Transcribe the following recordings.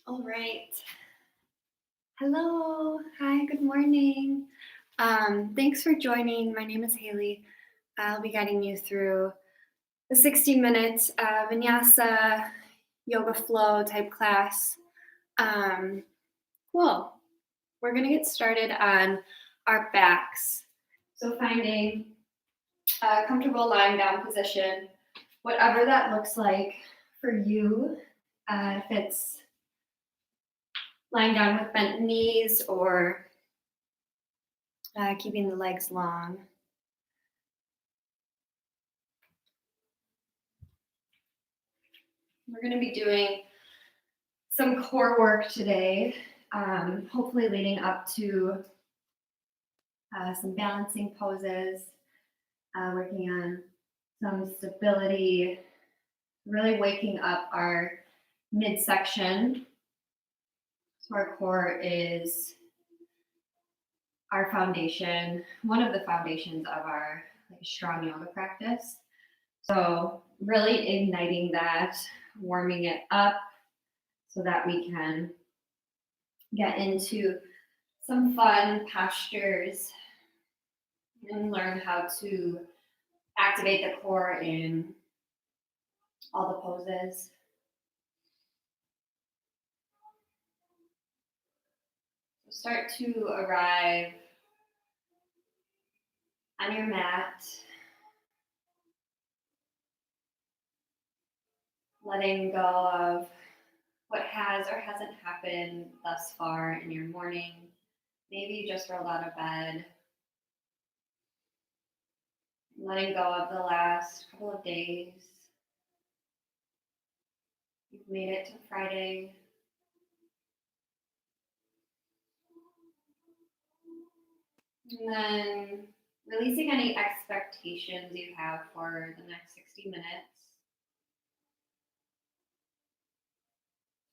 All right. Hello. Hi, good morning. Thanks for joining. My name is Hayley. I'll be guiding you through the 60-minute Vinyasa yoga flow type class. Um, cool. We're going to get started on our backs. So, finding a comfortable lying down position, whatever that looks like for you. If it's lying down with bent knees or keeping the legs long. We're going to be doing some core work today, hopefully leading up to some balancing poses, working on some stability, really waking up our midsection. So our core is our foundation, one of the foundations of our strong yoga practice. So really igniting that, warming it up so that we can get into some fun postures and learn how to activate the core in all the poses. Start to arrive on your mat, letting go of what has or hasn't happened thus far in your morning. Maybe you just rolled out of bed. Letting go of the last couple of days. You've made it to Friday. And then releasing any expectations you have for the next 60 minutes.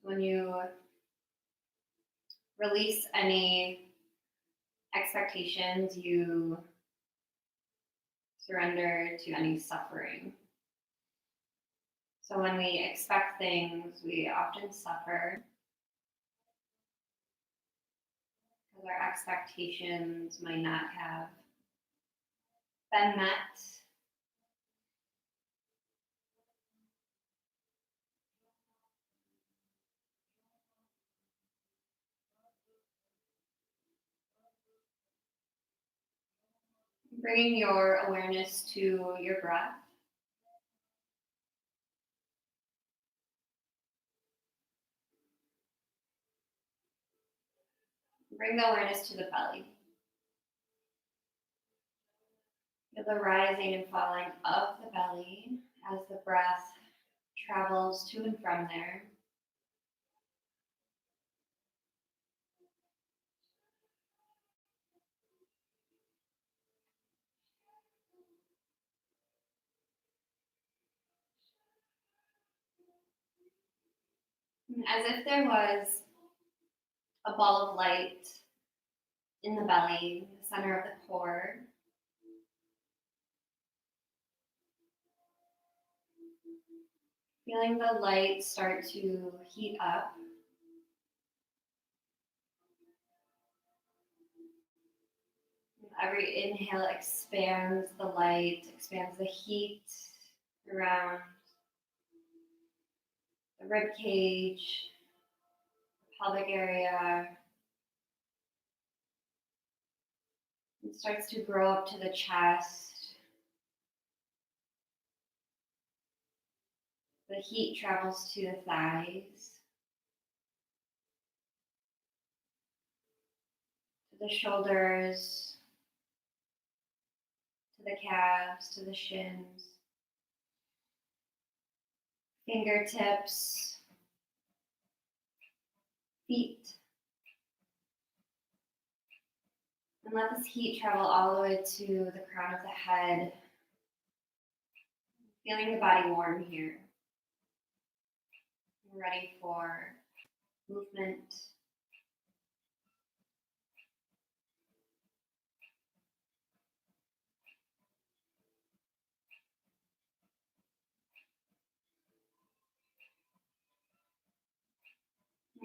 When you release any expectations, you surrender to any suffering. So when we expect things, we often suffer because our expectations might not have been met. Bringing your awareness to your breath. Bring the awareness to the belly. Feel the rising and falling of the belly as the breath travels to and from there. And as if there was a ball of light in the belly, the center of the core. Feeling the light start to heat up. Every inhale expands the light, expands the heat around the rib cage, the pelvic area. It starts to grow up to the chest. The heat travels to the thighs, to the shoulders, to the calves, to the shins, fingertips, feet. And let this heat travel all the way to the crown of the head. Feeling the body warm here. Ready for movement.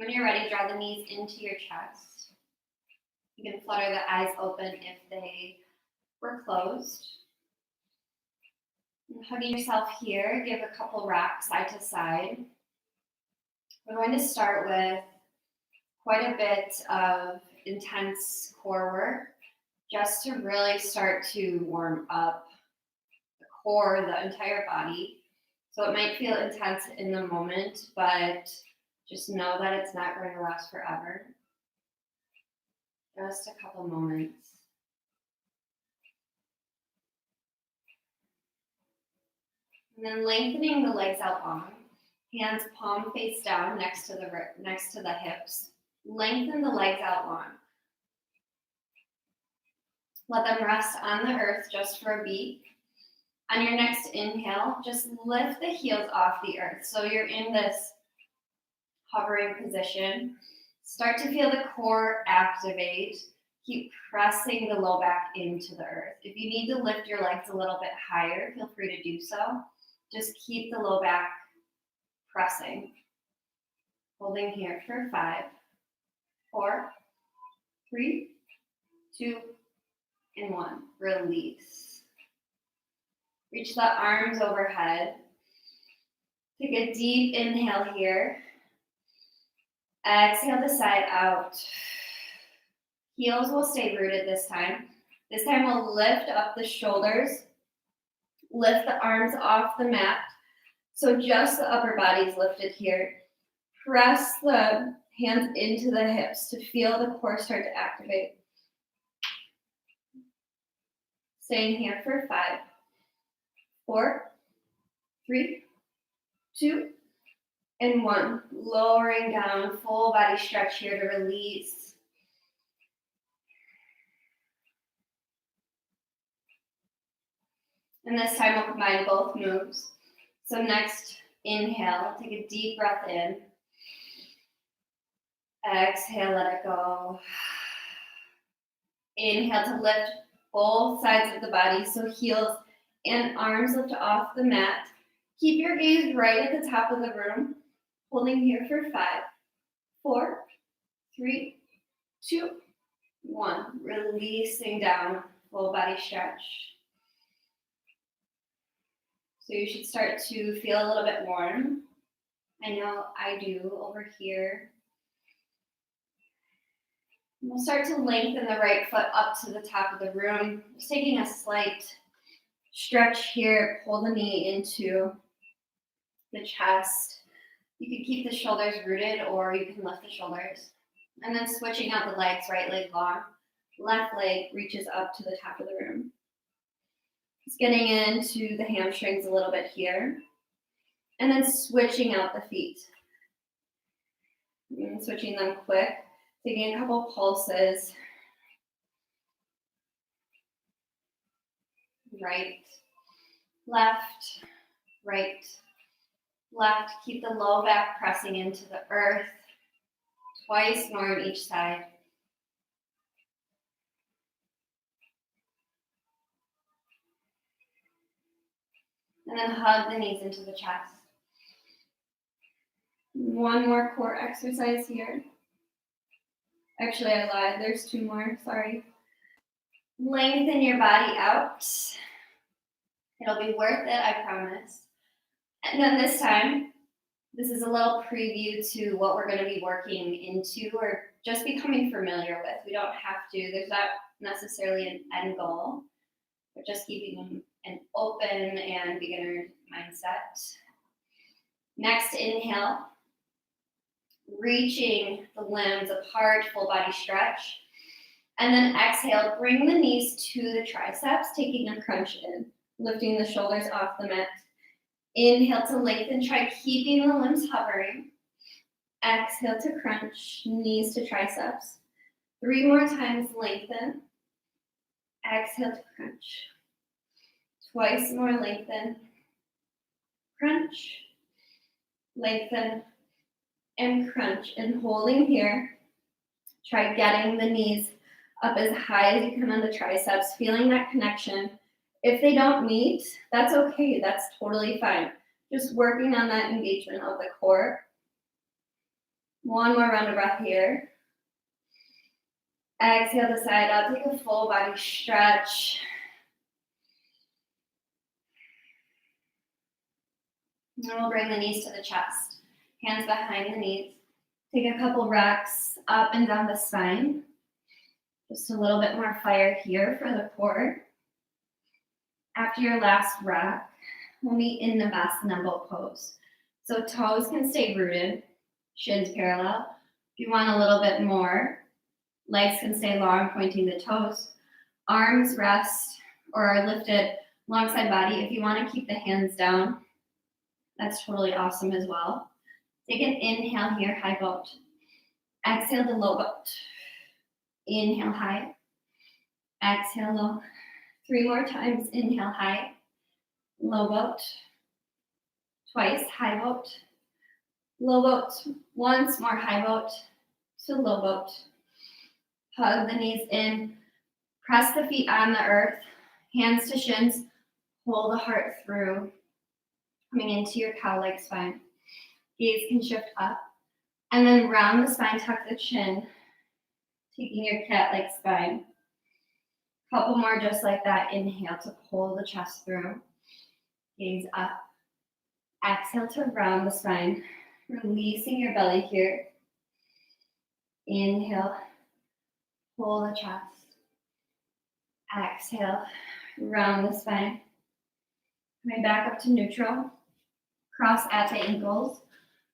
When you're ready, draw the knees into your chest. You can flutter the eyes open if they were closed. And hugging yourself here, give a couple rocks side to side. We're going to start with quite a bit of intense core work just to really start to warm up the core, the entire body. So it might feel intense in the moment, but just know that it's not going to last forever. Just a couple moments. And then lengthening the legs out long. Hands palm face down next to the hips. Lengthen the legs out long. Let them rest on the earth just for a beat. On your next inhale, just lift the heels off the earth. So you're in this hovering position. Start to feel the core activate. Keep pressing the low back into the earth. If you need to lift your legs a little bit higher, feel free to do so. Just keep the low back pressing. Holding here for 5, 4, 3, 2, and 1. Release. Reach the arms overhead. Take a deep inhale here. Exhale the side out. Heels will stay rooted this time. This time we'll lift up the shoulders. Lift the arms off the mat. So just the upper body is lifted here. Press the hands into the hips to feel the core start to activate. Staying here for 5, 4, 3, 2, and 1. Lowering down, full body stretch here to release. And this time we'll combine both moves. So next, inhale, take a deep breath in. Exhale, let it go. Inhale to lift both sides of the body, so heels and arms lift off the mat. Keep your gaze right at the top of the room, holding here for 5, 4, 3, 2, 1. Releasing down, full body stretch. So you should start to feel a little bit warm. I know I do over here. We'll start to lengthen the right foot up to the top of the room. Just taking a slight stretch here. Pull the knee into the chest. You can keep the shoulders rooted or you can lift the shoulders. And then switching out the legs, right leg long. Left leg reaches up to the top of the room. Just getting into the hamstrings a little bit here. And then switching out the feet. And switching them quick. Taking a couple pulses. Right, left, right, left. Keep the low back pressing into the earth. Twice more on each side. And then hug the knees into the chest. One more core exercise here. Actually, I lied. There's 2 more. Sorry. Lengthen your body out. It'll be worth it, I promise. And then this time, this is a little preview to what we're going to be working into or just becoming familiar with. We don't have to. There's not necessarily an end goal. We're just keeping an open and beginner mindset. Next, inhale. Reaching the limbs apart, full body stretch. And then exhale, bring the knees to the triceps, taking a crunch in, lifting the shoulders off the mat. Inhale to lengthen, try keeping the limbs hovering. Exhale to crunch, knees to triceps. 3 more times, lengthen. Exhale to crunch. Twice more, lengthen. Crunch, lengthen, and crunch. And holding here, try getting the knees up as high as you can on the triceps, feeling that connection. If they don't meet, that's okay. That's totally fine. Just working on that engagement of the core. One more round of breath here. Exhale to side out. Take a full body stretch. And we'll bring the knees to the chest. Hands behind the knees. Take a couple racks up and down the spine. Just a little bit more fire here for the core. After your last rack, we'll meet in Navasana boat pose. So toes can stay rooted, shins parallel. If you want a little bit more, legs can stay long, pointing the toes. Arms rest or are lifted alongside body. If you want to keep the hands down, that's totally awesome as well. Take an inhale here, high boat. Exhale to low boat. Inhale, high. Exhale, low. 3 more times. Inhale, high. Low boat. Twice, high boat. Low boat. Once more, high boat to low boat. Hug the knees in. Press the feet on the earth. Hands to shins. Pull the heart through. Coming into your cow-like spine. Gaze can shift up. And then round the spine, tuck the chin. Taking your cat-like spine. Couple more just like that. Inhale to pull the chest through. Gaze up. Exhale to round the spine. Releasing your belly here. Inhale. Pull the chest. Exhale. Round the spine. Coming back up to neutral. Cross at the ankles.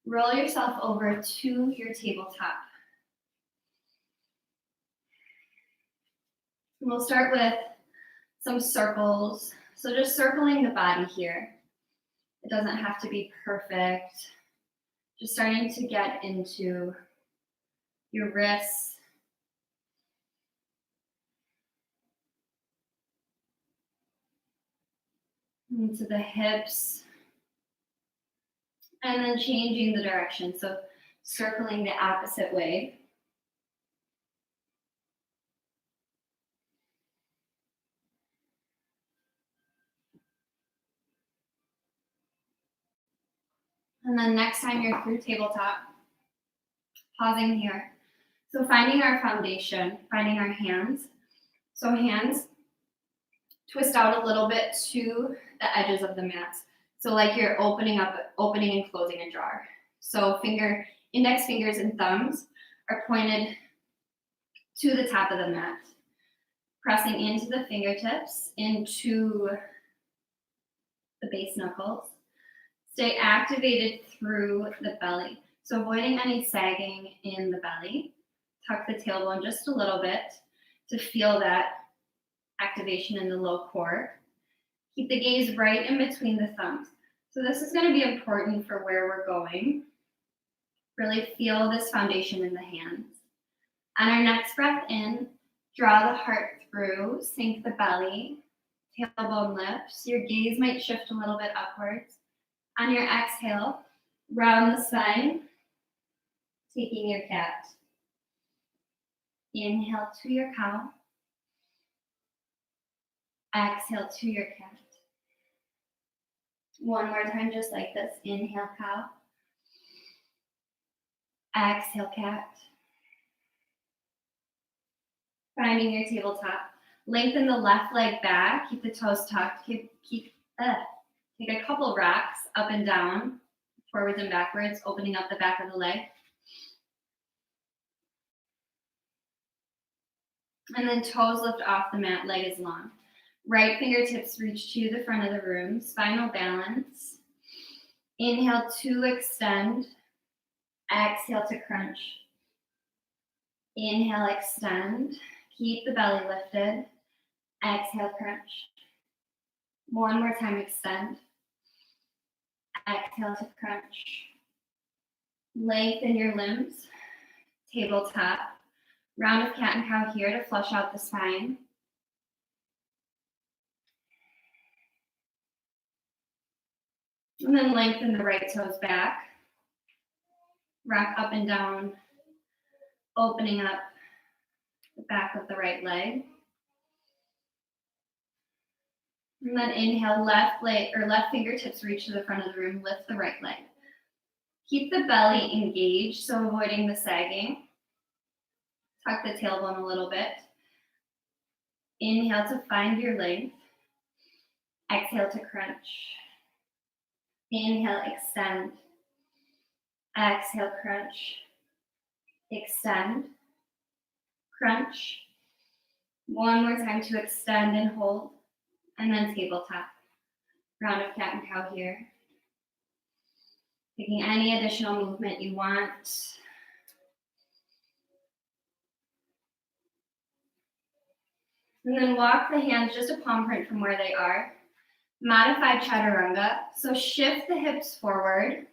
Roll yourself over to your tabletop. We'll start with some circles. So just circling the body here. It doesn't have to be perfect. Just starting to get into your wrists. Into the hips. And then changing the direction. So circling the opposite way. And then next time you're through tabletop, pausing here. So finding our foundation, finding our hands. So hands twist out a little bit to the edges of the mat. So like you're opening and closing a drawer. So index fingers and thumbs are pointed to the top of the mat. Pressing into the fingertips, into the base knuckles. Stay activated through the belly. So avoiding any sagging in the belly. Tuck the tailbone just a little bit to feel that activation in the low core. Keep the gaze right in between the thumbs. So this is going to be important for where we're going. Really feel this foundation in the hands. On our next breath in, draw the heart through, sink the belly, tailbone lifts. Your gaze might shift a little bit upwards. On your exhale, round the spine, taking your cat. Inhale to your cow. Exhale to your cat. One more time, just like this. Inhale, cow. Exhale, cat. Finding your tabletop. Lengthen the left leg back. Keep the toes tucked. Take a couple racks up and down, forwards and backwards, opening up the back of the leg. And then toes lift off the mat, leg is long. Right fingertips reach to the front of the room, spinal balance. Inhale to extend. Exhale to crunch. Inhale, extend. Keep the belly lifted. Exhale, crunch. One more time, extend. Exhale to crunch. Lengthen your limbs. Tabletop. Round of cat and cow here to flush out the spine. And then lengthen the right toes back. Rock up and down, opening up the back of the right leg. And then inhale, left fingertips reach to the front of the room, lift the right leg. Keep the belly engaged, so avoiding the sagging. Tuck the tailbone a little bit. Inhale to find your length. Exhale to crunch. Inhale, extend. Exhale, crunch. Extend. Crunch. One more time to extend and hold. And then tabletop. Round of cat and cow here. Taking any additional movement you want. And then walk the hands just a palm print from where they are. Modified chaturanga. So shift the hips forward.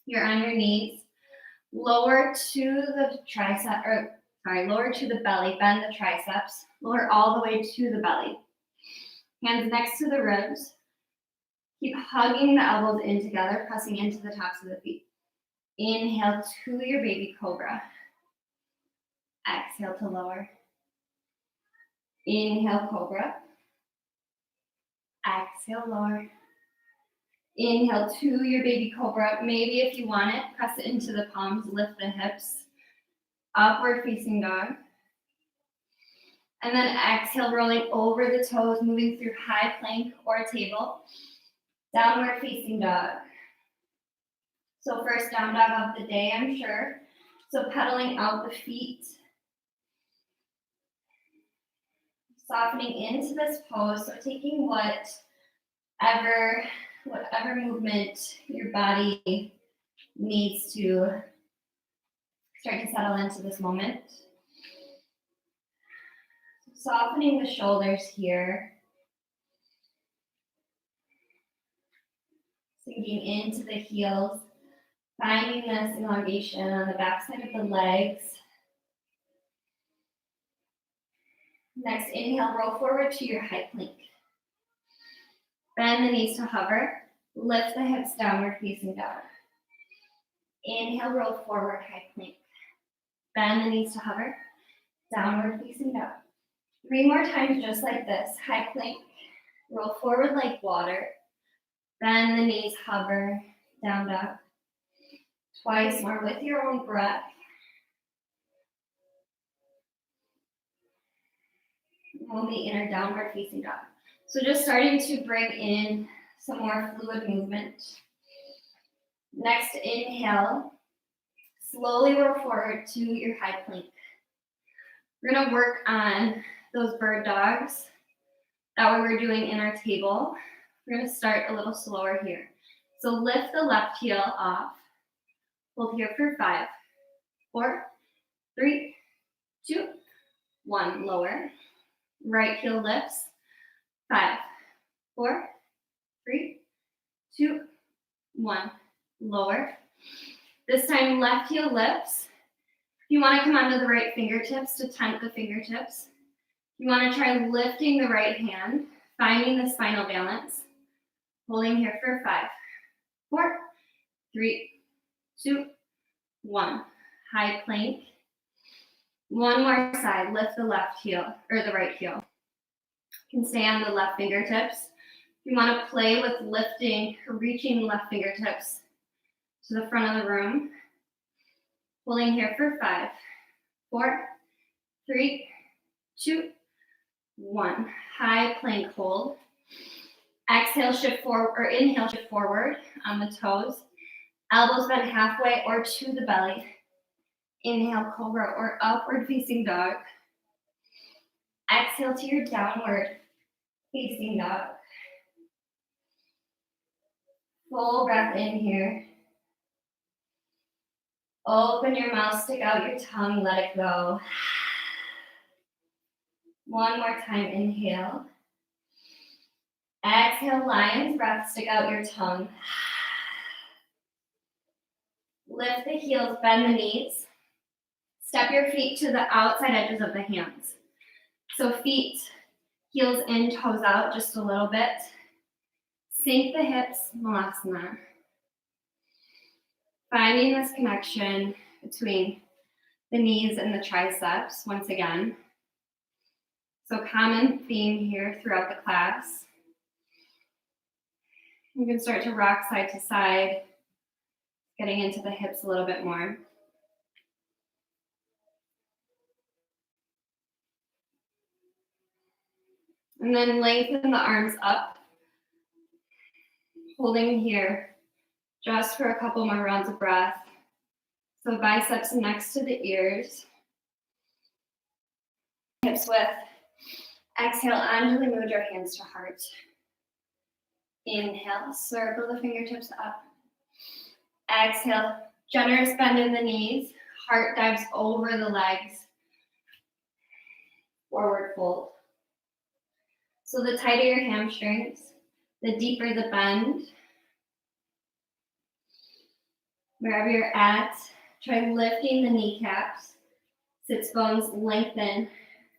You're on your knees. Lower to the lower to the belly. Bend the triceps. Lower all the way to the belly. Hands next to the ribs. Keep hugging the elbows in together, pressing into the tops of the feet. Inhale to your baby cobra. Exhale to lower. Inhale, cobra. Exhale, lower. Inhale to your baby cobra. Maybe if you want it, press it into the palms, lift the hips. Upward facing dog. And then exhale, rolling over the toes, moving through high plank or table. Downward facing dog. So first down dog of the day, I'm sure. So pedaling out the feet. Softening into this pose, so taking whatever movement your body needs to start to settle into this moment. Softening the shoulders here. Sinking into the heels. Finding this elongation on the backside of the legs. Next, inhale, roll forward to your high plank. Bend the knees to hover. Lift the hips, downward facing dog. Inhale, roll forward, high plank. Bend the knees to hover. Downward facing dog. 3 more times just like this. High plank. Roll forward like water. Bend the knees, hover, down dog. Twice more with your own breath. We'll meet in our downward facing dog. So just starting to bring in some more fluid movement. Next, inhale. Slowly roll forward to your high plank. We're gonna work on those bird dogs that we were doing in our table. We're gonna start a little slower here. So lift the left heel off. Hold here for 5, 4, 3, 2, 1. Lower. Right heel lifts. 5, 4, 3, 2, 1. Lower. This time, left heel lifts. If you want to come onto the right fingertips to tent the fingertips. You want to try lifting the right hand, finding the spinal balance. Holding here for 5, 4, 3, 2, 1. High plank. One more side. Lift the left heel or the right heel. You can stay on the left fingertips. You want to play with lifting, reaching left fingertips to the front of the room. Holding here for 5, 4, 3, 2, 1. High plank hold. Exhale, shift forward, or inhale, shift forward on the toes. Elbows bent halfway or to the belly. Inhale, cobra or upward facing dog. Exhale to your downward facing dog. Full breath in here. Open your mouth, stick out your tongue, let it go. One more time, inhale. Exhale, lion's breath, stick out your tongue. Lift the heels, bend the knees. Step your feet to the outside edges of the hands. So feet, heels in, toes out just a little bit. Sink the hips, Malasana. Finding this connection between the knees and the triceps once again. So common theme here throughout the class. You can start to rock side to side. Getting into the hips a little bit more. And then lengthen the arms up, holding here just for a couple more rounds of breath. So biceps next to the ears. Hips width. Exhale, anjali mudra, your hands to heart. Inhale, circle the fingertips up. Exhale, generous bend in the knees. Heart dives over the legs. Forward fold. So the tighter your hamstrings, the deeper the bend. Wherever you're at, try lifting the kneecaps. Sits bones lengthen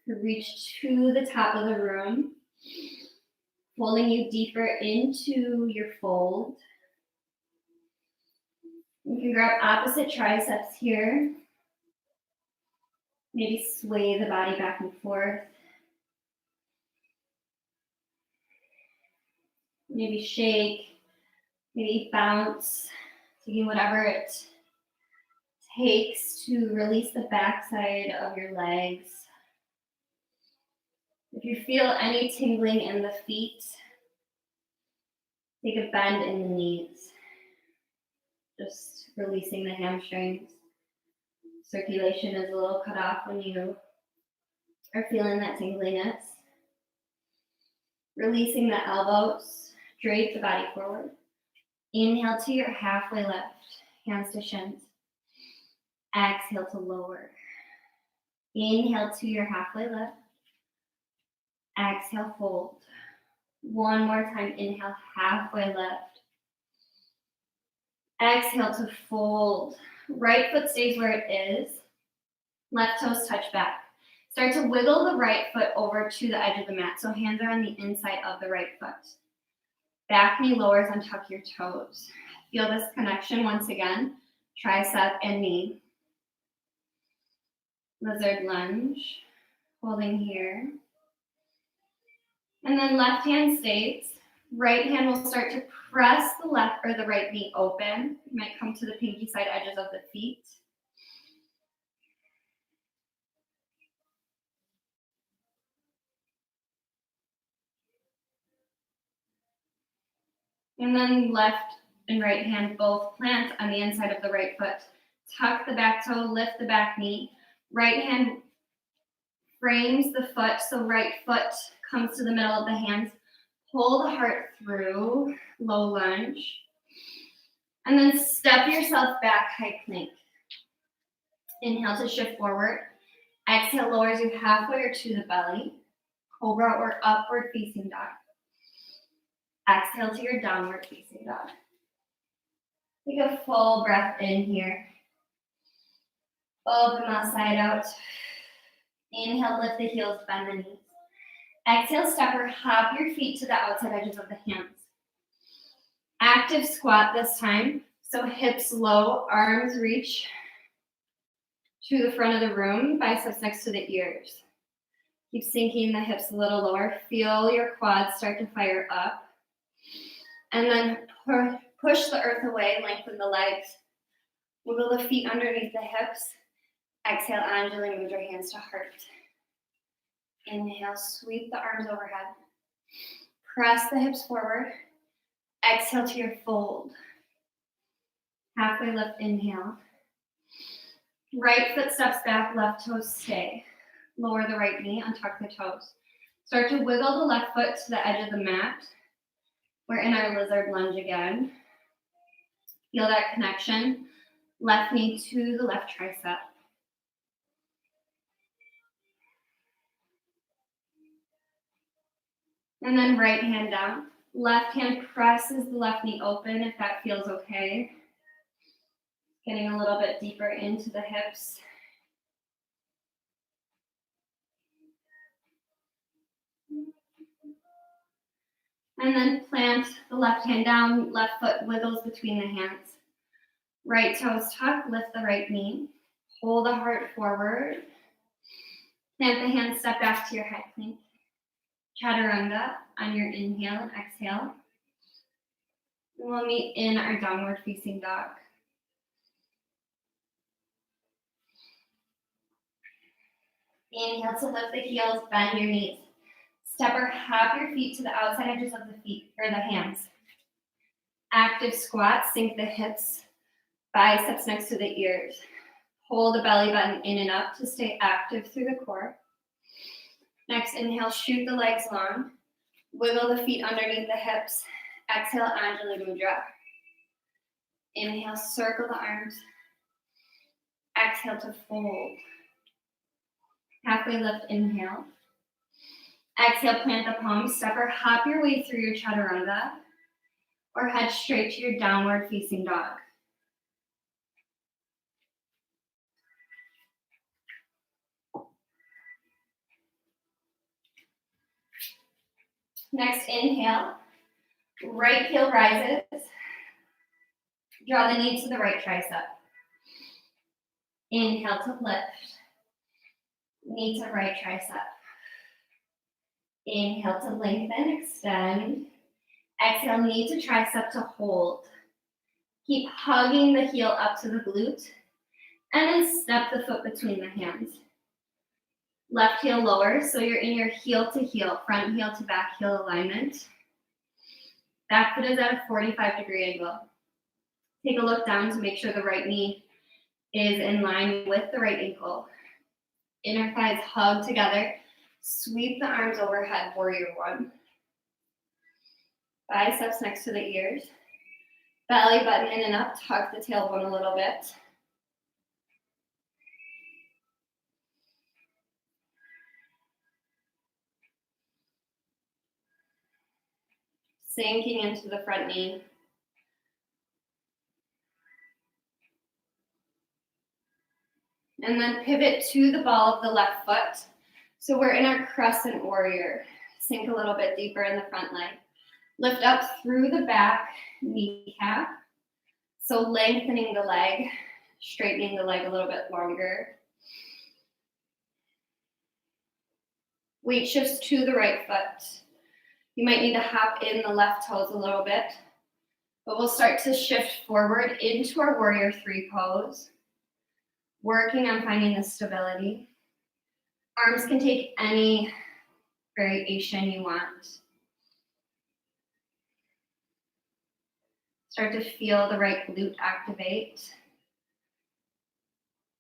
to reach to the top of the room, pulling you deeper into your fold. You can grab opposite triceps here. Maybe sway the body back and forth. Maybe shake, maybe bounce, taking whatever it takes to release the backside of your legs. If you feel any tingling in the feet, take a bend in the knees. Just releasing the hamstrings. Circulation is a little cut off when you are feeling that tingliness. Releasing the elbows, drape the body forward. Inhale to your halfway lift, hands to shins. Exhale to lower. Inhale to your halfway lift. Exhale, fold. One more time, inhale, halfway lift. Exhale to fold. Right foot stays where it is. Left toes touch back. Start to wiggle the right foot over to the edge of the mat. So hands are on the inside of the right foot. Back knee lowers, untuck your toes. Feel this connection once again. Tricep and knee. Lizard lunge. Holding here. And then left hand stays. Right hand will start to press the left or the right knee open. You might come to the pinky side edges of the feet. And then left and right hand both plant on the inside of the right foot. Tuck the back toe, lift the back knee. Right hand frames the foot, so right foot comes to the middle of the hands. Pull the heart through, low lunge. And then step yourself back, high plank. Inhale to shift forward. Exhale, lowers you halfway or to the belly. Cobra or upward facing dog. Exhale to your downward facing dog. Take a full breath in here. Open that side out. Inhale, lift the heels, bend the knees. Exhale, stepper, hop your feet to the outside edges of the hands. Active squat this time. So hips low, arms reach to the front of the room, biceps next to the ears. Keep sinking the hips a little lower. Feel your quads start to fire up. And then push the earth away, lengthen the legs. Wiggle the feet underneath the hips. Exhale, anjali mudra, hands to heart. Inhale, sweep the arms overhead. Press the hips forward. Exhale to your fold. Halfway lift, inhale. Right foot steps back, left toes stay. Lower the right knee, untuck the toes. Start to wiggle the left foot to the edge of the mat. We're in our lizard lunge again. Feel that connection. Left knee to the left tricep. And then right hand down. Left hand presses the left knee open if that feels okay. Getting a little bit deeper into the hips. And then plant the left hand down, left foot wiggles between the hands. Right toes tuck, lift the right knee. Pull the heart forward. Plant the hands, step back to your high plank. Chaturanga on your inhale and exhale. And we'll meet in our downward facing dog. Inhale to lift the heels, bend your knees. Step or hop your feet to the outside edges of the feet or the hands. Active squat, sink the hips, biceps next to the ears. Hold the belly button in and up to stay active through the core. Next, inhale, shoot the legs long. Wiggle the feet underneath the hips. Exhale, Anjali Mudra. Inhale, circle the arms. Exhale to fold. Halfway lift, inhale. Exhale, plant the palms, step or hop your way through your chaturanga, or head straight to your downward facing dog. Next, inhale, right heel rises. Draw the knee to the right tricep. Inhale to lift. Knee to right tricep. Inhale to lengthen, extend. Exhale, knee to tricep to hold. Keep hugging the heel up to the glute, and then step the foot between the hands. Left heel lower, so you're in your heel to heel, front heel to back heel alignment. Back foot is at a 45-degree angle. Take a look down to make sure the right knee is in line with the right ankle. Inner thighs hug together. Sweep the arms overhead, warrior one. Biceps next to the ears. Belly button in and up, tuck the tailbone a little bit. Sinking into the front knee. And then pivot to the ball of the left foot. So we're in our crescent warrior. Sink a little bit deeper in the front leg. Lift up through the back kneecap. So lengthening the leg, straightening the leg a little bit longer. Weight shifts to the right foot. You might need to hop in the left toes a little bit, but we'll start to shift forward into our warrior three pose, working on finding the stability. Arms can take any variation you want. Start to feel the right glute activate.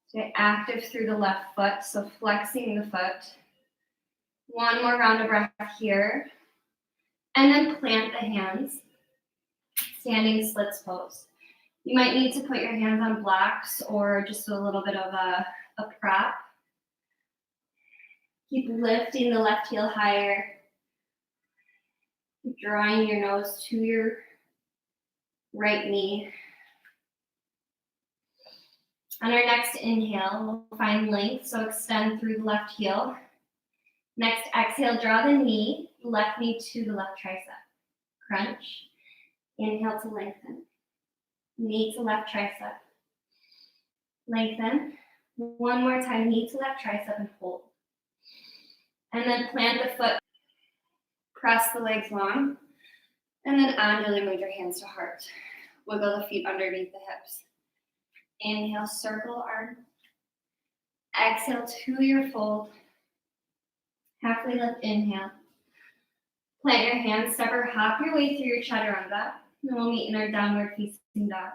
Stay active through the left foot, so flexing the foot. One more round of breath here. And then plant the hands, standing splits pose. You might need to put your hands on blocks or just a little bit of a prop. Keep lifting the left heel higher. Keep drawing your nose to your right knee. On our next inhale, we'll find length, so extend through the left heel. Next exhale, draw the knee, left knee to the left tricep. Crunch. Inhale to lengthen. Knee to left tricep. Lengthen. One more time, knee to left tricep and hold. And then plant the foot. Press the legs long. And then Anjali, move your hands to heart. Wiggle the feet underneath the hips. Inhale, circle arm. Exhale to your fold. Halfway lift, inhale. Plant your hands, step or hop your way through your chaturanga. And we'll meet in our downward facing dog.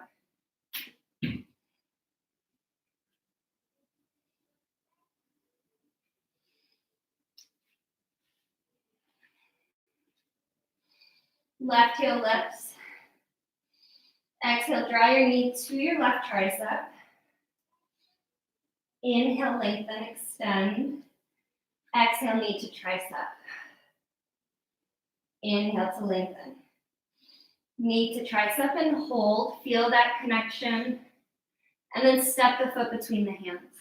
Left heel lifts. Exhale, draw your knee to your left tricep. Inhale, lengthen, extend. Exhale, knee to tricep. Inhale to lengthen. Knee to tricep and hold. Feel that connection. And then step the foot between the hands.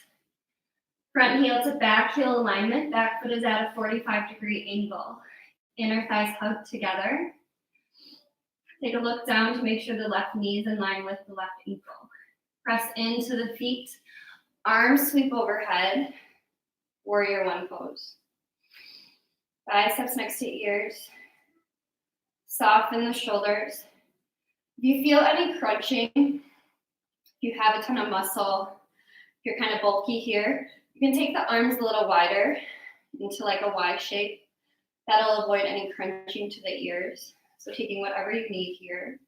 Front heel to back heel alignment. Back foot is at a 45-degree angle. Inner thighs hug together. Take a look down to make sure the left knee is in line with the left ankle. Press into the feet. Arms sweep overhead. Warrior one pose. Biceps next to ears. Soften the shoulders. If you feel any crunching, if you have a ton of muscle, if you're kind of bulky here, You can take the arms a little wider into like a Y shape. That'll avoid any crunching to the ears. So taking whatever you need here.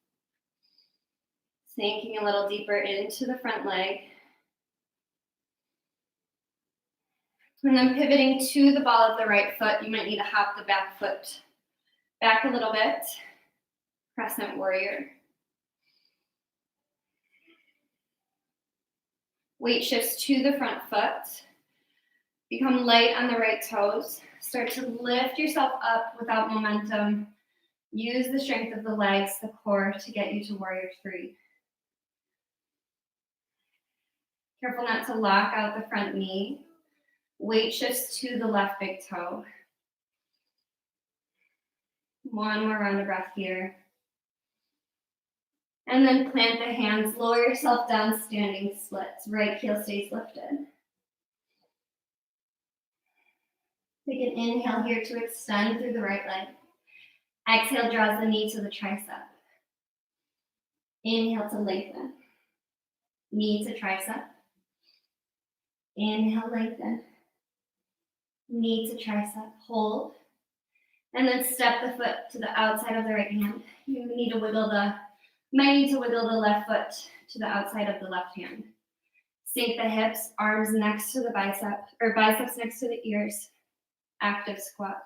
Sinking a little deeper into the front leg. And then pivoting to the ball of the right foot, you might need to hop the back foot back a little bit. Crescent warrior. Weight shifts to the front foot. Become light on the right toes. Start to lift yourself up without momentum. Use the strength of the legs, the core, to get you to warrior three. Careful not to lock out the front knee. Weight shifts to the left big toe. One more round of breath here. And then plant the hands, lower yourself down, standing splits. Right heel stays lifted. Take an inhale here to extend through the right leg. Exhale, draws the knee to the tricep. Inhale to lengthen. Knee to tricep. Inhale, lengthen. Knee to tricep. Hold. And then step the foot to the outside of the right hand. You might need to wiggle the left foot to the outside of the left hand. Sink the hips, arms next to the biceps next to the ears. Active squat.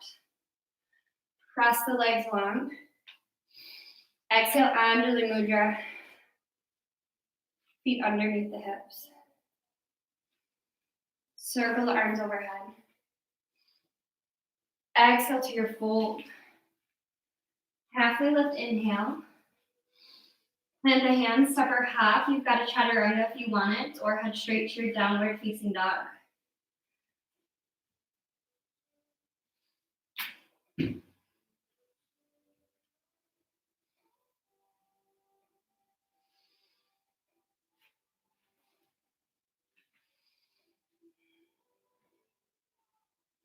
Press the legs long. Exhale, Anjali Mudra. Feet underneath the hips. Circle the arms overhead. Exhale to your fold. Halfway lift, inhale. Plant the hands, step or hop. You've got a chaturanga if you want it, or head straight to your downward facing dog.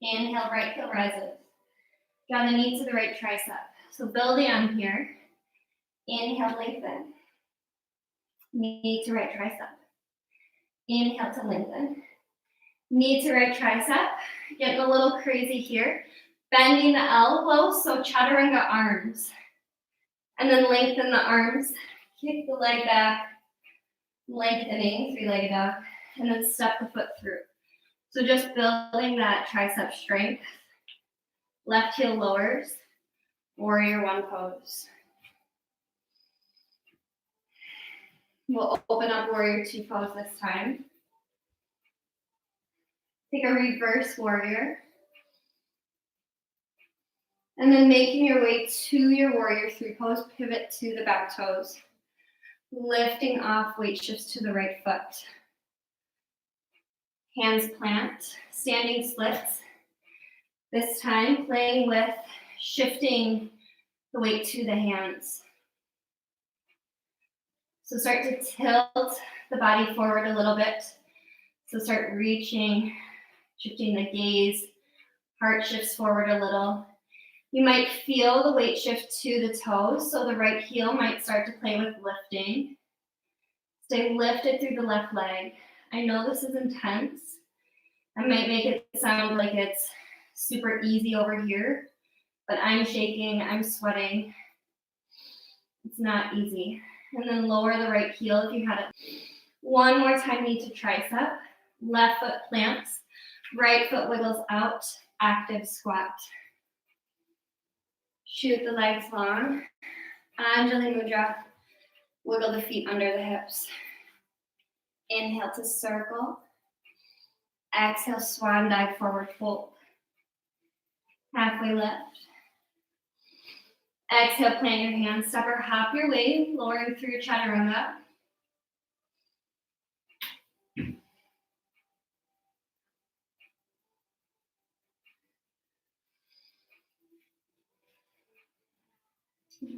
Inhale, right heel rises. Draw the knee to the right tricep. So building on here. Inhale, lengthen. Knee to right tricep. Inhale to lengthen. Knee to right tricep. Getting a little crazy here. Bending the elbow, so chaturanga arms. And then lengthen the arms. Kick the leg back. Lengthening, three-legged dog. And then step the foot through. So just building that tricep strength. Left heel lowers. Warrior one pose. We'll open up warrior two pose this time. Take a reverse warrior. And then making your way to your warrior three pose, pivot to the back toes. Lifting off, weight shifts to the right foot. Hands plant, standing splits. This time playing with shifting the weight to the hands. So start to tilt the body forward a little bit. So start reaching, shifting the gaze. Heart shifts forward a little. You might feel the weight shift to the toes, so the right heel might start to play with lifting. Stay lifted through the left leg. I know this is intense. I might make it sound like it's super easy over here, but I'm shaking, I'm sweating. It's not easy. And then lower the right heel if you had it. One more time, knee to tricep. Left foot plants. Right foot wiggles out. Active squat. Shoot the legs long. Anjali Mudra. Wiggle the feet under the hips. Inhale to circle. Exhale, swan dive, forward fold. Halfway lift. Exhale, plant your hands, step or hop your way, lowering through your chaturanga.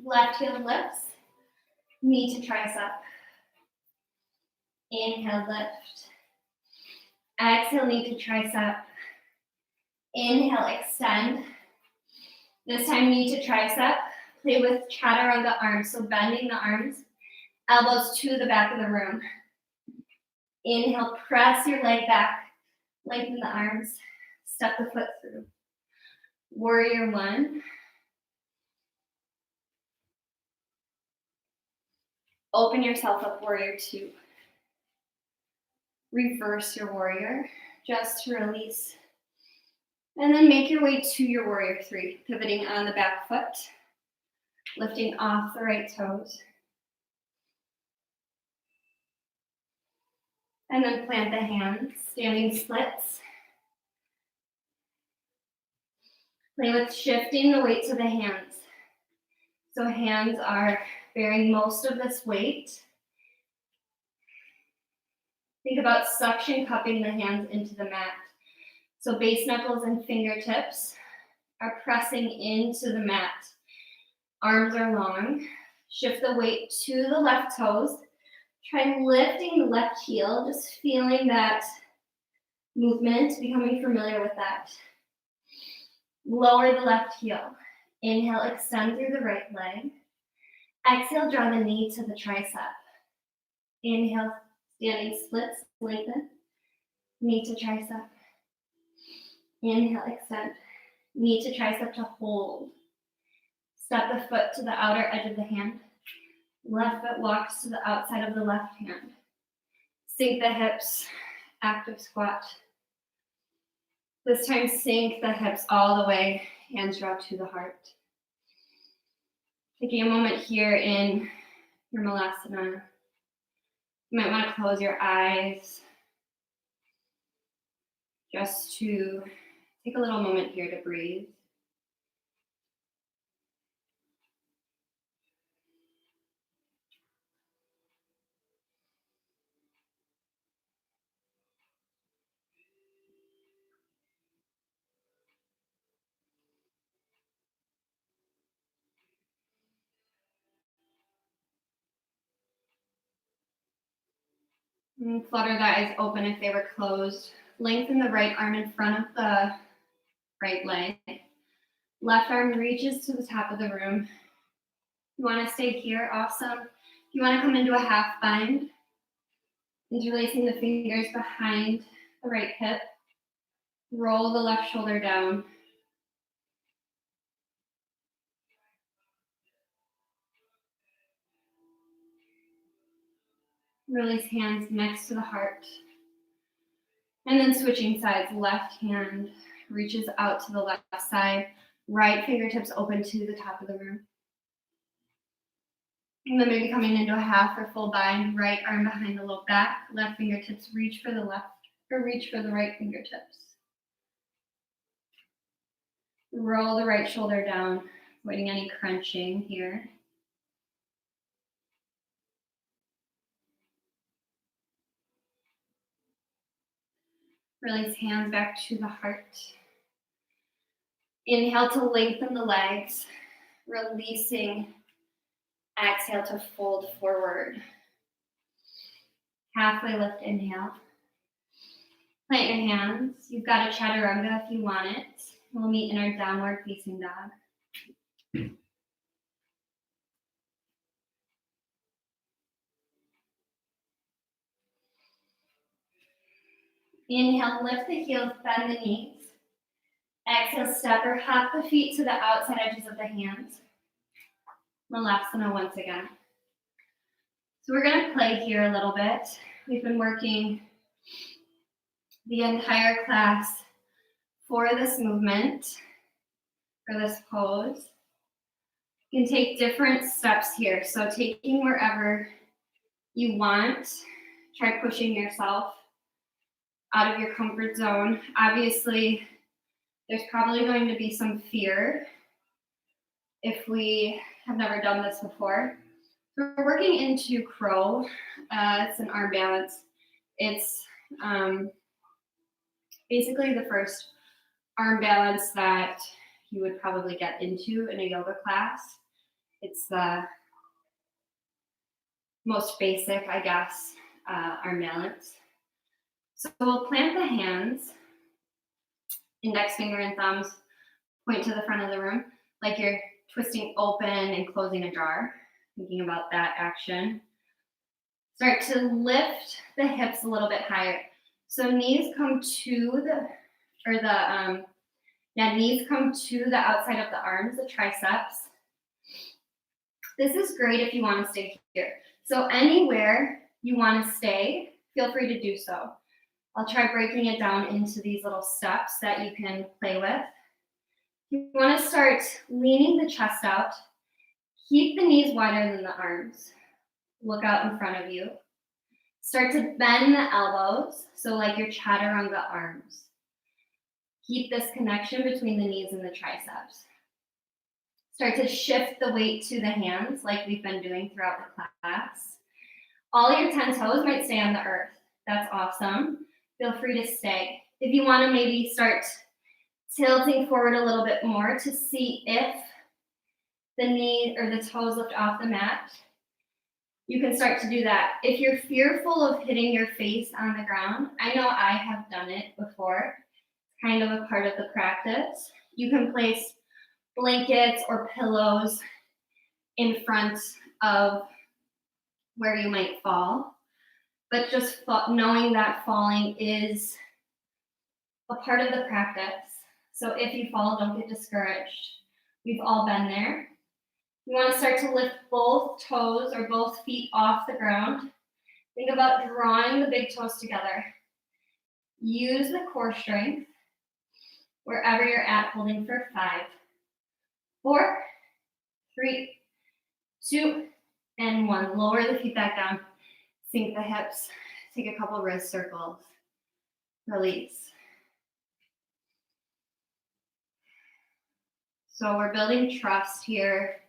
Left heel lifts, knee to tricep. Inhale, lift. Exhale, knee to tricep. Inhale, extend. This time, knee to tricep. Play with chaturanga arms, so bending the arms, elbows to the back of the room. Inhale, press your leg back. Lengthen the arms, step the foot through. Warrior one. Open yourself up, warrior two. Reverse your warrior, just to release. And then make your way to your warrior three, pivoting on the back foot, lifting off the right toes. And then plant the hands, standing splits. Play with shifting the weight to the hands. So hands are bearing most of this weight. Think about suction cupping the hands into the mat. So base knuckles and fingertips are pressing into the mat. Arms are long. Shift the weight to the left toes. Try lifting the left heel, just feeling that movement, becoming familiar with that. Lower the left heel. Inhale, extend through the right leg. Exhale, draw the knee to the tricep. Inhale, standing splits, lengthen. Knee to tricep. Inhale, extend. Knee to tricep to hold. Step the foot to the outer edge of the hand. Left foot walks to the outside of the left hand. Sink the hips, active squat. This time, sink the hips all the way, hands draw to the heart. Taking a moment here in your Malasana. You might want to close your eyes just to take a little moment here to breathe. And flutter the eyes open if they were closed. Lengthen the right arm in front of the right leg. Left arm reaches to the top of the room. You want to stay here, awesome. If you want to come into a half bind, interlacing the fingers behind the right hip. Roll the left shoulder down. Release hands next to the heart. And then switching sides, left hand reaches out to the left side, right fingertips open to the top of the room. And then maybe coming into a half or full bind, right arm behind the low back, left fingertips reach for the left or reach for the right fingertips. Roll the right shoulder down, avoiding any crunching here. Release hands back to the heart. Inhale to lengthen the legs, releasing. Exhale to fold forward. Halfway lift, inhale. Plant your hands. You've got a chaturanga if you want it. We'll meet in our downward facing dog. Inhale, lift the heels, bend the knees. Exhale, step or hop the feet to the outside edges of the hands. Malasana once again. So we're going to play here a little bit. We've been working the entire class for this movement, for this pose. You can take different steps here. So taking wherever you want, try pushing yourself out of your comfort zone. Obviously, there's probably going to be some fear if we have never done this before. So we're working into crow. It's an arm balance. It's basically the first arm balance that you would probably get into in a yoga class. It's the most basic, I guess, arm balance. So we'll plant the hands, index finger and thumbs point to the front of the room, like you're twisting open and closing a jar, thinking about that action. Start to lift the hips a little bit higher. So knees come to knees come to the outside of the arms, the triceps. This is great if you want to stay here. So anywhere you want to stay, feel free to do so. I'll try breaking it down into these little steps that you can play with. You want to start leaning the chest out. Keep the knees wider than the arms. Look out in front of you. Start to bend the elbows, so like your chaturanga arms. Keep this connection between the knees and the triceps. Start to shift the weight to the hands like we've been doing throughout the class. All your 10 toes might stay on the earth. That's awesome. Feel free to stay. If you want to maybe start tilting forward a little bit more to see if the knee or the toes lift off the mat, you can start to do that. If you're fearful of hitting your face on the ground, I know I have done it before, kind of a part of the practice. You can place blankets or pillows in front of where you might fall, but just knowing that falling is a part of the practice. So if you fall, don't get discouraged. We've all been there. You want to start to lift both toes or both feet off the ground. Think about drawing the big toes together. Use the core strength wherever you're at, holding for 5, 4, 3, 2, and 1. Lower the feet back down. Sink the hips. Take a couple wrist circles. Release. So we're building trust here,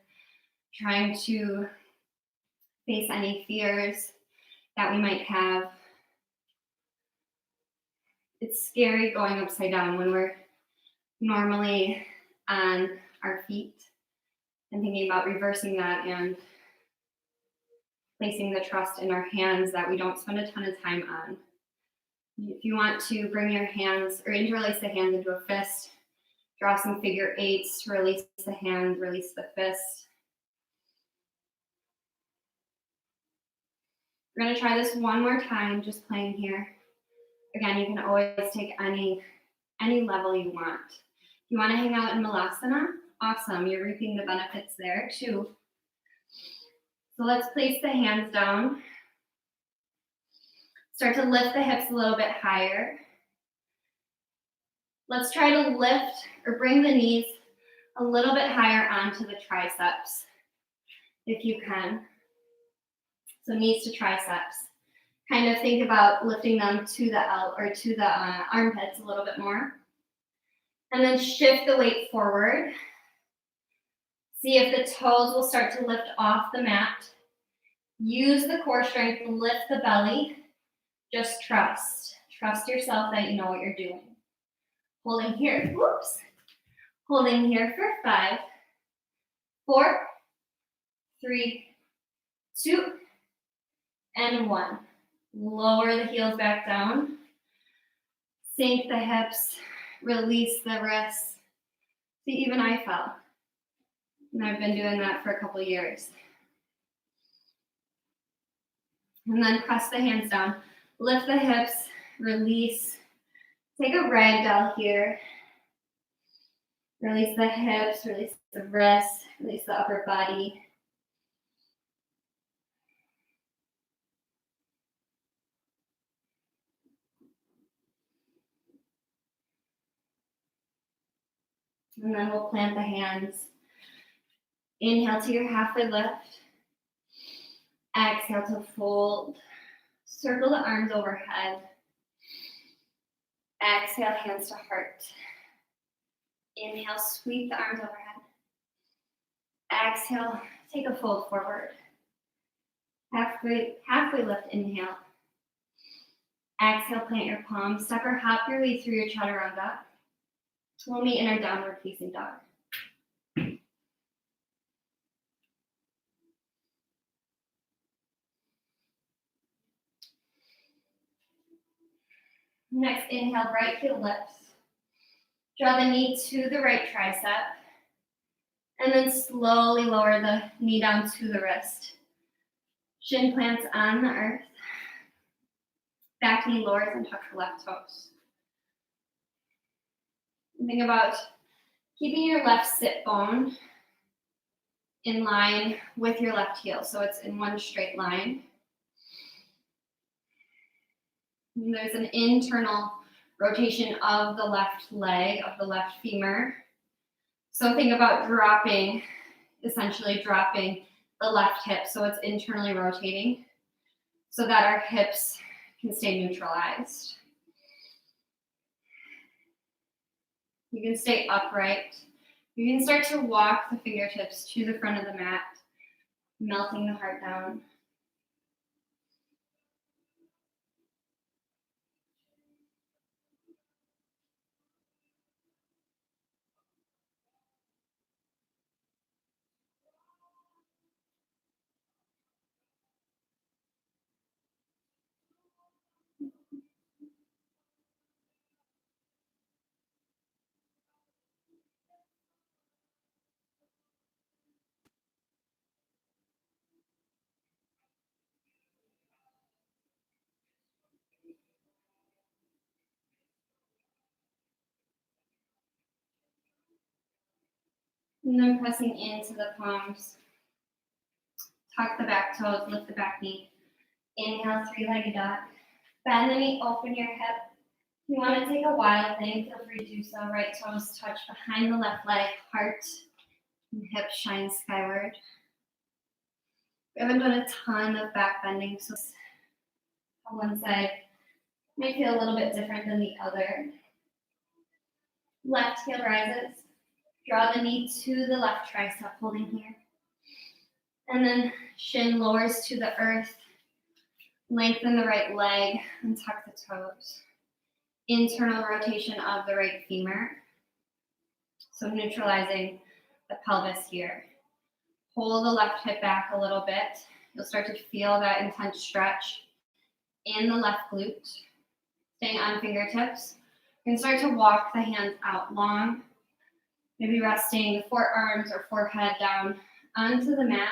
trying to face any fears that we might have. It's scary going upside down when we're normally on our feet, and thinking about reversing that and placing the trust in our hands that we don't spend a ton of time on. If you want to bring your hands or interlace the hands into a fist, draw some figure eights, release the hands, release the fist. We're going to try this one more time, just playing here. Again, you can always take any level you want. If you want to hang out in Malasana, awesome. You're reaping the benefits there too. So let's place the hands down. Start to lift the hips a little bit higher. Let's try to lift or bring the knees a little bit higher onto the triceps, if you can. So knees to triceps. Kind of think about lifting them to the armpits a little bit more. And then shift the weight forward. See if the toes will start to lift off the mat. Use the core strength to lift the belly. Just trust. Trust yourself that you know what you're doing. Holding here. Whoops. Holding here for 5, 4, 3, 2, and 1. Lower the heels back down. Sink the hips. Release the wrists. See, even I fell. And I've been doing that for a couple years. And then press the hands down. Lift the hips. Release. Take a ragdoll here. Release the hips. Release the wrists. Release the upper body. And then we'll plant the hands. Inhale to your halfway lift. Exhale to fold. Circle the arms overhead. Exhale, hands to heart. Inhale, sweep the arms overhead. Exhale, take a fold forward. Halfway lift, inhale. Exhale, plant your palms. Step or hop your way through your chaturanga. We'll meet in our downward facing dog. Next, inhale, right heel lifts. Draw the knee to the right tricep. And then slowly lower the knee down to the wrist. Shin plants on the earth. Back knee lowers and tuck the left toes. Think about keeping your left sit bone in line with your left heel, so it's in one straight line. And there's an internal rotation of the left leg, of the left femur. So think about dropping, essentially dropping the left hip, so it's internally rotating, so that our hips can stay neutralized. You can stay upright. You can start to walk the fingertips to the front of the mat, melting the heart down. And then pressing into the palms. Tuck the back toes, lift the back knee. Inhale, three-legged dog. Bend the knee, open your hip. If you want to take a wild thing, feel free to do so. Right toes touch behind the left leg, heart and hips shine skyward. We haven't done a ton of back bending, so on one side might feel a little bit different than the other. Left heel rises. Draw the knee to the left tricep, holding here. And then shin lowers to the earth. Lengthen the right leg and tuck the toes. Internal rotation of the right femur. So neutralizing the pelvis here. Pull the left hip back a little bit. You'll start to feel that intense stretch in the left glute. Staying on fingertips. You can start to walk the hands out long. Maybe resting the forearms or forehead down onto the mat.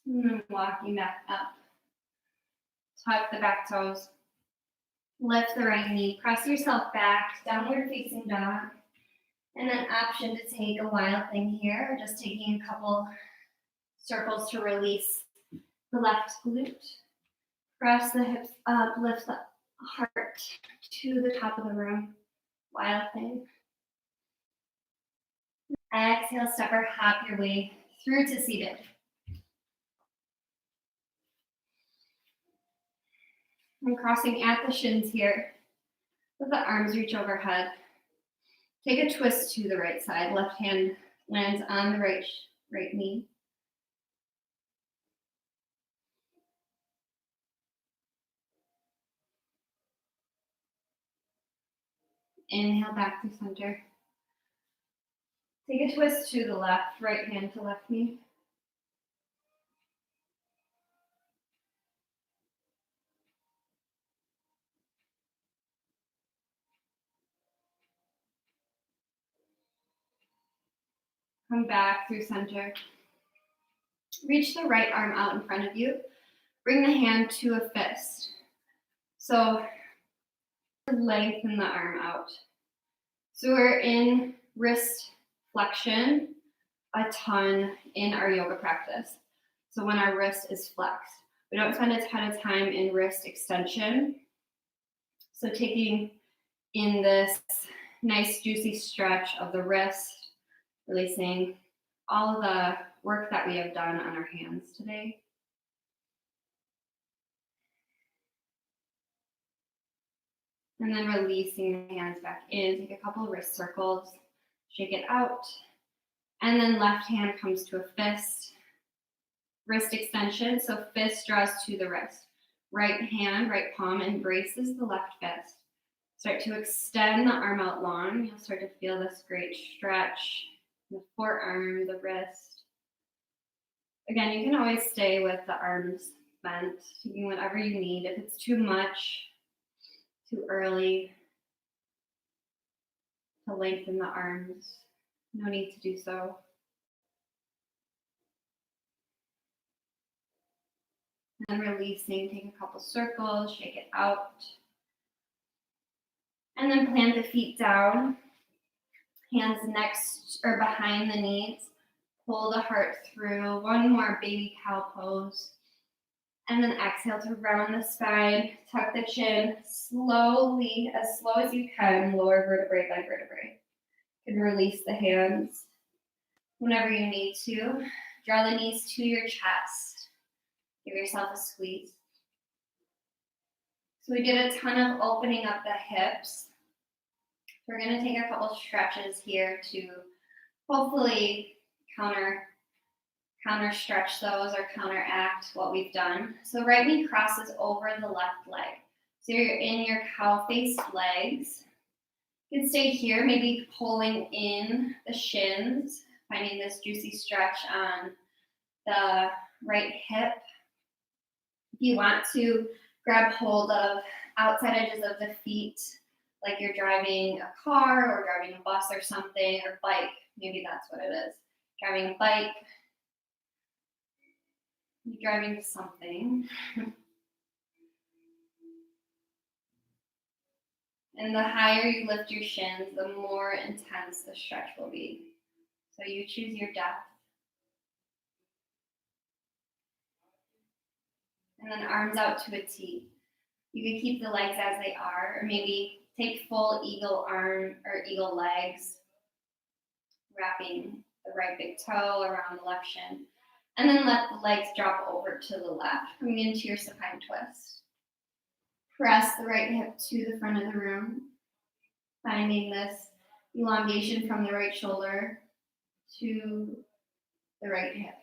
And then walking back up. Tuck the back toes. Lift the right knee. Press yourself back. Downward facing dog. And then option to take a wild thing here, or just taking a couple circles to release the left glute. Press the hips up. Lift the heart to the top of the room. Wild thing. Exhale, step or hop your way through to seated. I'm crossing at the shins here. Let the arms reach overhead. Take a twist to the right side. Left hand lands on the right knee. Inhale back to center. Take a twist to the left, right hand to left knee. Come back through center. Reach the right arm out in front of you. Bring the hand to a fist. So lengthen the arm out. So we're in wrist flexion a ton in our yoga practice. So when our wrist is flexed, we don't spend a ton of time in wrist extension. So taking in this nice juicy stretch of the wrist, releasing all of the work that we have done on our hands today. And then releasing the hands back in. Take a couple of wrist circles, shake it out. And then left hand comes to a fist. wrist extension, so fist draws to the wrist. Right hand, right palm embraces the left fist. Start to extend the arm out long. You'll start to feel this great stretch in the forearm, the wrist. Again, you can always stay with the arms bent, taking whatever you need. If it's too much, too early to lengthen the arms, no need to do so. And then releasing, take a couple circles, shake it out. And then plant the feet down, hands next or behind the knees. Pull the heart through. One more baby cow pose. And then exhale to round the spine, tuck the chin, slowly, as slow as you can, lower vertebrae by vertebrae. You can release the hands whenever you need to. Draw the knees to your chest. Give yourself a squeeze. So we did a ton of opening up the hips. We're going to take a couple stretches here to hopefully counter stretch those or counteract what we've done. So right knee crosses over the left leg. So you're in your cow-faced legs. You can stay here, maybe pulling in the shins, finding this juicy stretch on the right hip. If you want to, grab hold of outside edges of the feet, like you're driving a car or driving a bus or something, or bike. Maybe that's what it is. Driving a bike. You're driving something. And the higher you lift your shins, the more intense the stretch will be. So you choose your depth. And then arms out to a T. You can keep the legs as they are, or maybe take full eagle arm or eagle legs, wrapping the right big toe around the left shin. And then let the legs drop over to the left, coming into your supine twist. Press the right hip to the front of the room, finding this elongation from the right shoulder to the right hip.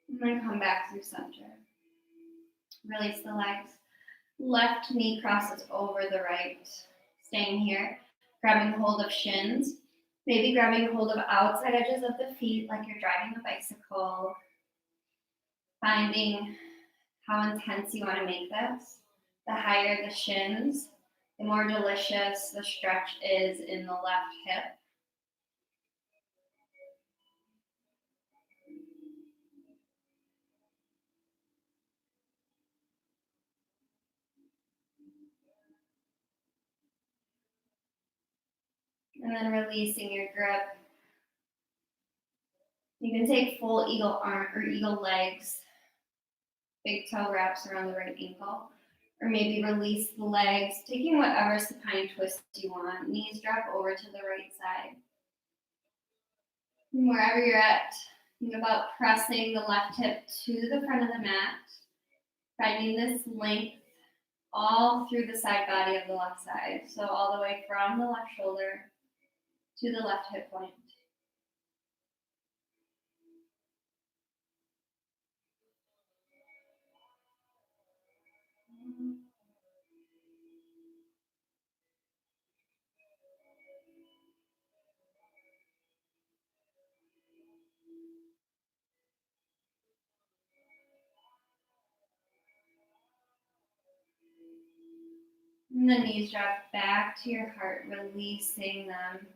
And then come back through center. Release the legs. Left knee crosses over the right. Staying here, grabbing hold of shins. Maybe grabbing hold of outside edges of the feet like you're driving a bicycle. Finding how intense you want to make this. The higher the shins, the more delicious the stretch is in the left hip. And then releasing your grip. You can take full eagle arm or eagle legs. Big toe wraps around the right ankle. Or maybe release the legs, taking whatever supine twist you want. Knees drop over to the right side. And wherever you're at, think about pressing the left hip to the front of the mat. Finding this length all through the side body of the left side. So all the way from the left shoulder to the left hip point. And the knees drop back to your heart, releasing them.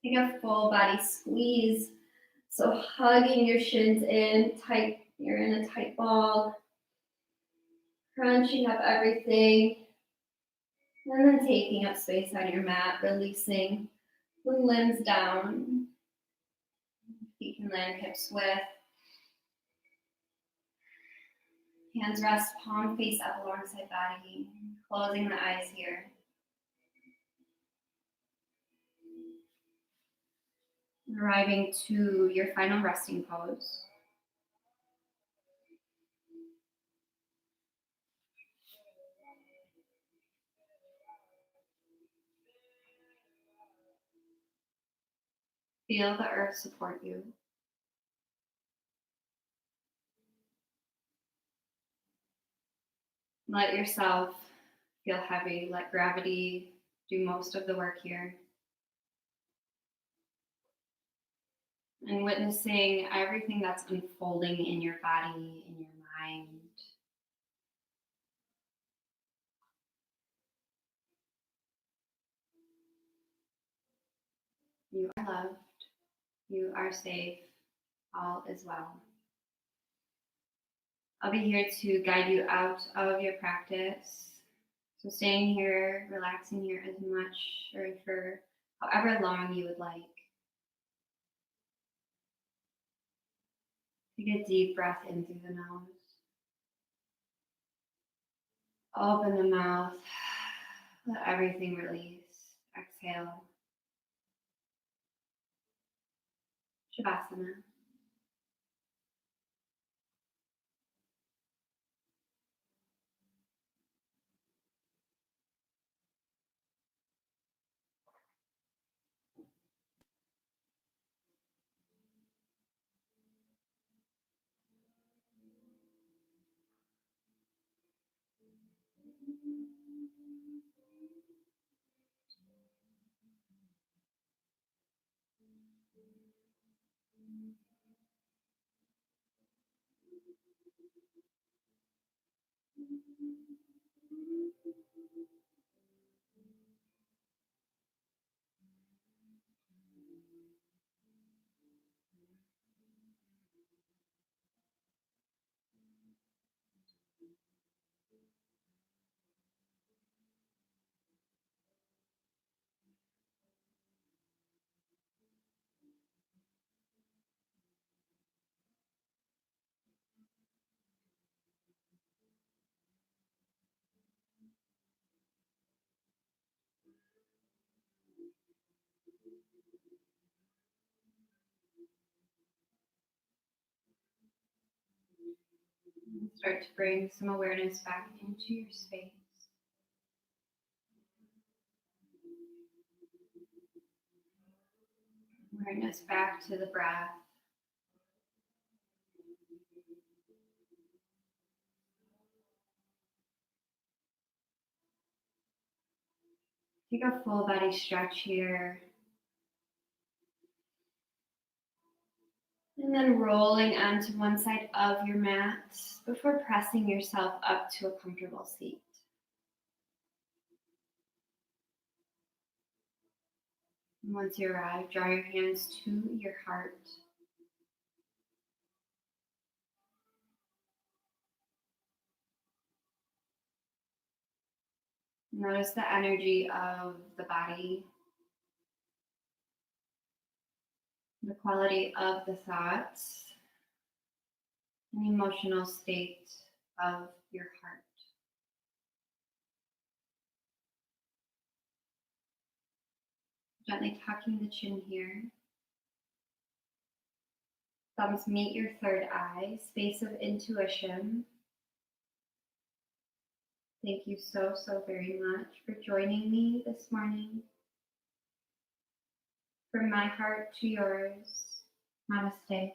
Take a full body squeeze. So hugging your shins in, tight. You're in a tight ball. Crunching up everything. And then taking up space on your mat, releasing the limbs down. Feet can land hips width. Hands rest, palm face up alongside body. Closing the eyes here. Arriving to your final resting pose. Feel the earth support you. Let yourself feel heavy. Let gravity do most of the work here. And witnessing everything that's unfolding in your body, in your mind. You are loved. You are safe. All is well. I'll be here to guide you out of your practice. So staying here, relaxing here as much or for however long you would like. Take a deep breath in through the nose. Open the mouth. Let everything release. Exhale. Shavasana. Start to bring some awareness back into your space. Awareness back to the breath. Take a full body stretch here. And then rolling onto one side of your mat before pressing yourself up to a comfortable seat. And once you arrive, draw your hands to your heart. Notice the energy of the body, the quality of the thoughts, and emotional state of your heart. Gently tucking the chin here. Thumbs meet your third eye, space of intuition. Thank you so very much for joining me this morning. From my heart to yours, namaste.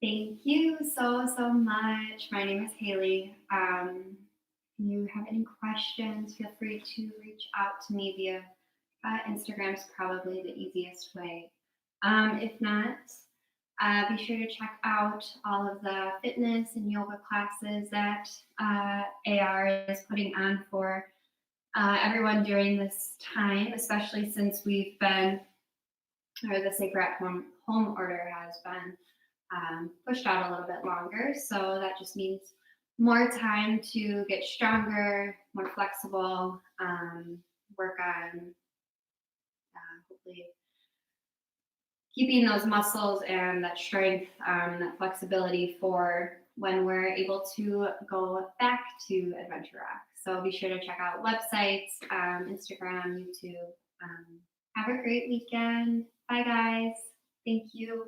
Thank you so much. My name is Hayley. If you have any questions, feel free to reach out to me via Instagram is probably the easiest way. If not, be sure to check out all of the fitness and yoga classes that AR is putting on for everyone during this time, especially since we've been, or the Sacred at Home order has been pushed out a little bit longer. So that just means more time to get stronger, more flexible, work on hopefully keeping those muscles and that strength and that flexibility for when we're able to go back to Adventure Rock. So be sure to check out websites, Instagram, YouTube. Have a great weekend. Bye, guys. Thank you.